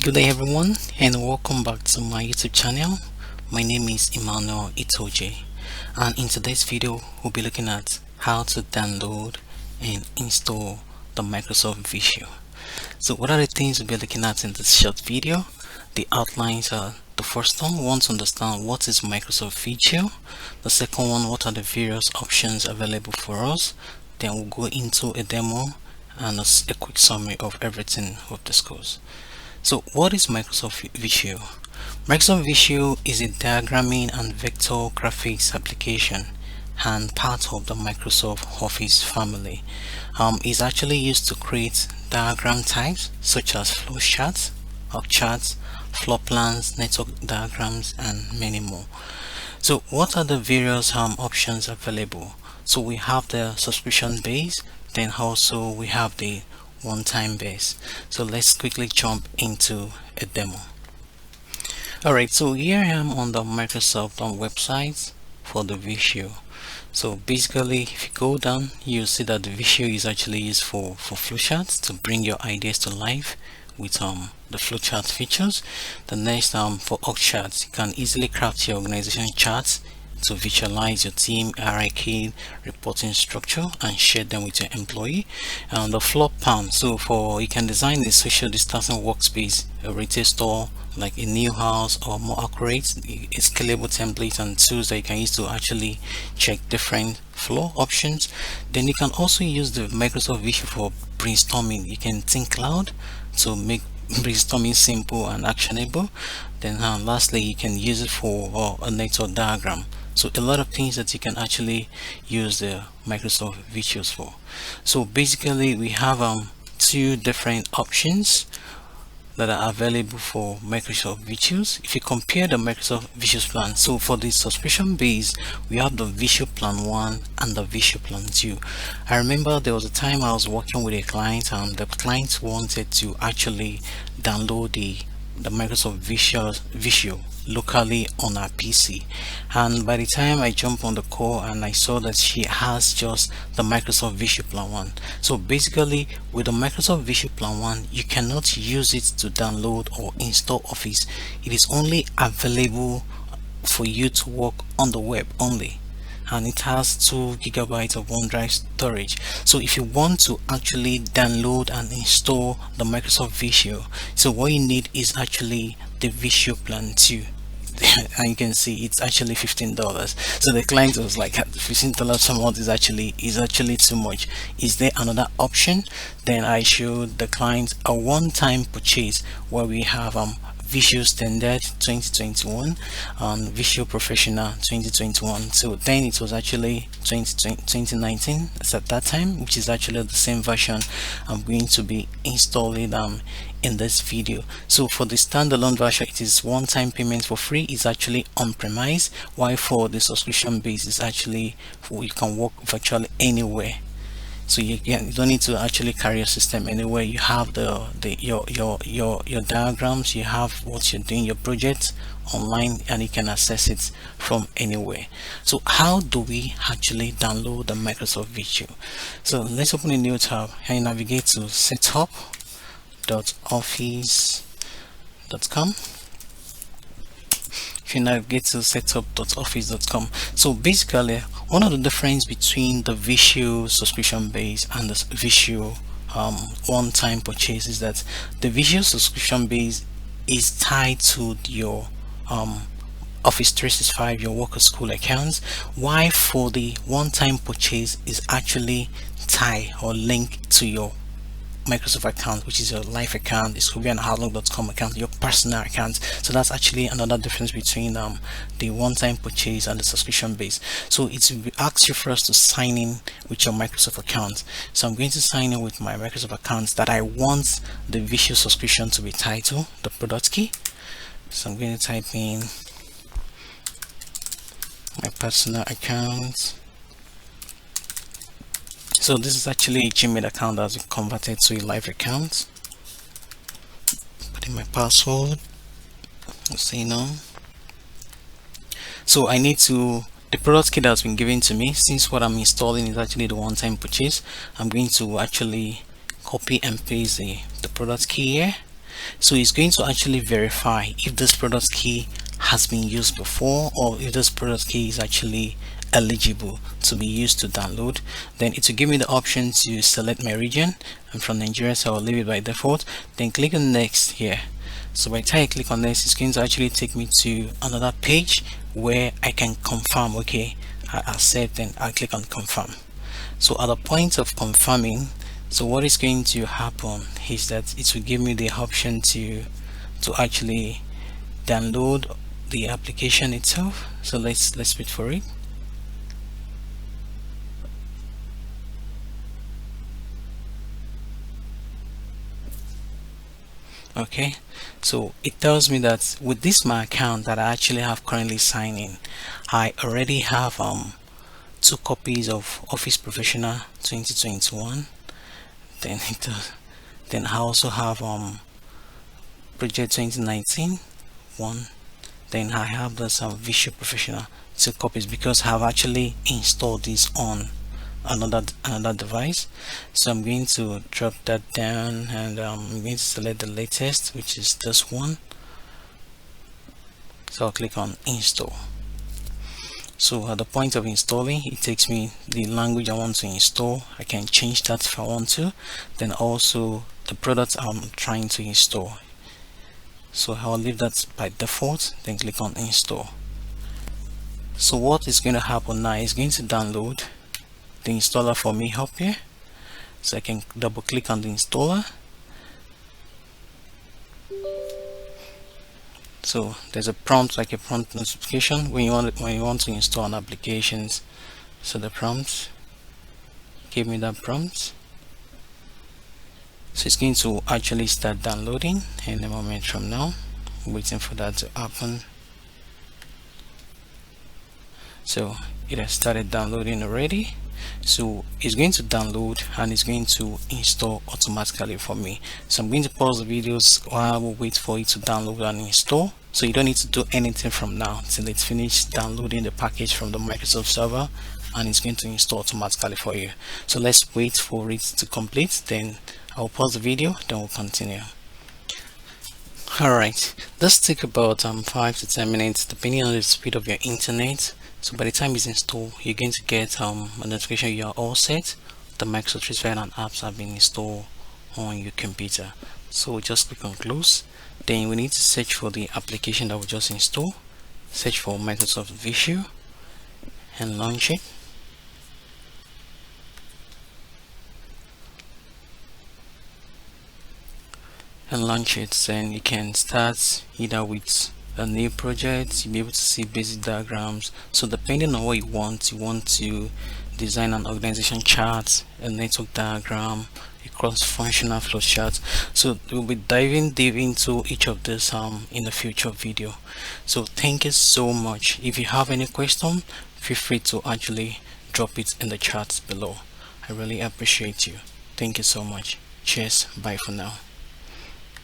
Good day everyone, and welcome back to my YouTube channel. My name is Emmanuel Itoje, and in today's video we'll be looking at how to download and install the Microsoft Visio. So what are the things we'll be looking at in this short video? The outlines are: the first one, we want to understand what is Microsoft Visio. The second one, what are the various options available for us. Then we'll go into a demo and a quick summary of everything we've discussed. So what is Microsoft Visio? Microsoft Visio is a diagramming and vector graphics application and part of the Microsoft Office family. It's actually used to create diagram types such as flow charts, org charts, floor plans, network diagrams, and many more. So what are the various options available? So we have the subscription base, then also we have the one-time base. So let's quickly jump into a demo. Alright, so here I am on the Microsoft website for the Visio. So basically, if you go down, you'll see that the Visio is actually used for flowcharts to bring your ideas to life with the flowchart features. The next, for org charts, you can easily craft your organization charts to visualize your team hierarchy, reporting structure, and share them with your employee. And the floor plan, so you can design a social distancing workspace, a retail store, like a new house, or more accurate, a scalable template and tools that you can use to actually check different floor options. Then you can also use the Microsoft Visio for brainstorming. You can think loud to make brainstorming simple and actionable. Then lastly, you can use it for a network diagram. So a lot of things that you can actually use the Microsoft Visio for. So basically we have two different options that are available for Microsoft Visios. If you compare the Microsoft Visio plan, so for the subscription base, we have the Visio plan 1 and the Visio plan 2. I remember there was a time I was working with a client and the client wanted to actually download the Microsoft Visio locally on our PC, and by the time I jumped on the call and I saw that she has just the Microsoft Visio plan 1. So basically with the Microsoft Visio plan 1, you cannot use it to download or install Office. It is only available for you to work on the web only, and it has 2 GB of OneDrive storage. So if you want to actually download and install the Microsoft Visio, so what you need is actually the Visio plan 2. And you can see it's actually $15. So the client was like, $15 per month is actually too much. Is there another option? Then I showed the client a one-time purchase where we have Visio Standard 2021 and Visio Professional 2021. So then it was actually 2019 at that time, which is actually the same version I'm going to be installing in this video. So for the standalone version, it is one-time payment for free. It's actually on-premise, while for the subscription base is actually you can work virtually anywhere. So you don't need to actually carry your system anywhere. You have your diagrams, you have what you're doing, your project online, and you can access it from anywhere. So how do we actually download the Microsoft Visio? So let's open a new tab and navigate to setup.office.com. If you navigate to setup.office.com, so basically one of the difference between the Visio subscription base and the Visio one-time purchase is that the Visio subscription base is tied to your Office 365, your work or school accounts, while for the one-time purchase is actually tied or linked to your Microsoft account, which is your live account. It could be an outlook.com account, your personal account. So that's actually another difference between the one-time purchase and the subscription base. So it asks you first to sign in with your Microsoft account. So I'm going to sign in with my Microsoft account that I want the Visio subscription to be tied to, the product key. So I'm going to type in my personal account. So this is actually a Gmail account that's been converted to a live account. Put in my password. Say no. So I need to, the product key that's been given to me, since what I'm installing is actually the one-time purchase, I'm going to actually copy and paste the product key here. So it's going to actually verify if this product key has been used before, or if this product key is actually eligible to be used to download. Then it will give me the option to select my region. I'm from Nigeria, so I'll leave it by default. Then click on next here. So by the time I click on this, it's going to actually take me to another page where I can confirm. Okay, I accept, and I click on confirm. So at the point of confirming, so what is going to happen is that it will give me the option to actually download the application itself. So let's wait for it. Okay, so it tells me that with this my account that I actually have currently signed in, I already have 2 copies of Office Professional 2021. Then then I also have Project 2019 one. Then I have this Visio Professional 2 copies, because I have actually installed this on another device. So I'm going to drop that down, and I'm going to select the latest, which is this one. So I'll click on install. So at the point of installing, it takes me the language I want to install. I can change that if I want to. Then also the product I'm trying to install. So I'll leave that by default, then click on install. So what is going to happen now is going to download the installer for me up here. So I can double click on the installer. So there's a prompt, like a prompt notification when you want to install an applications. So the prompt, give me that prompt. So it's going to actually start downloading in a moment from now. I'm waiting for that to happen. So it has started downloading already. So it's going to download and it's going to install automatically for me. So I'm going to pause the videos while we wait for it to download and install. So you don't need to do anything from now till it's finished downloading the package from the Microsoft server, and it's going to install automatically for you. So let's wait for it to complete, then I'll pause the video, then we'll continue. Alright, this take about 5 to 10 minutes depending on the speed of your internet. So by the time it's installed, you're going to get a notification you are all set. The Microsoft 365 and apps have been installed on your computer. So just click on close. Then we need to search for the application that we just installed. Search for Microsoft Visio and launch it. And launch it, then you can start either with a new project. You'll be able to see basic diagrams. So depending on what you want to design an organization chart, a network diagram, a cross-functional flow chart. So we'll be diving deep into each of this in a future video. So thank you so much. If you have any question, feel free to actually drop it in the chat below. I really appreciate you. Thank you so much. Cheers. Bye for now.